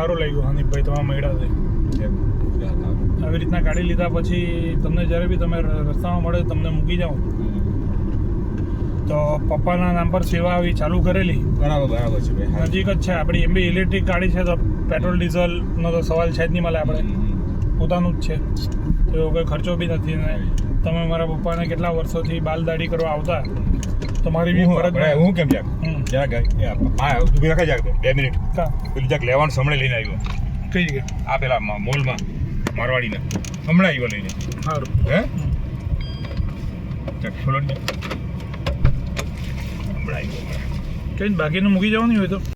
સારું લાગ્યું હાનિફભાઈ તમે મળ્યા છે આવી રીતના ગાડી લીધા પછી તમને જ્યારે બી તમે રસ્તામાં મળે તમને મૂકી જાઓ તો પપ્પાના નામ પર સેવા આવી ચાલુ કરેલી બરાબર છે ભાઈ નજીક જ છે આપણી એમ બી ઇલેક્ટ્રિક ગાડી છે તો પેટ્રોલ ડીઝલનો તો સવાલ છે જ નહીં મળે આપણે પોતાનું જ છે તો એવો કોઈ ખર્ચો બી નથી ને તમે મારા પપ્પાને કેટલા વર્ષોથી બાલ દાઢી કરવા આવતા તમારી બી ફરજ હું કેમ તું બી રખાઈ જાગ 2 મિનિટ પેલી જાક લેવાનું સમણે લઈને આવ્યો કઈ જગ્યાએ આ પેલા મોલમાં મારવાડીને હમણાં આવ્યો લઈને સારું હે ચાક ખોલો ને હમણાં આવ્યો કઈ બાકીનું મૂકી જવાનું હોય તો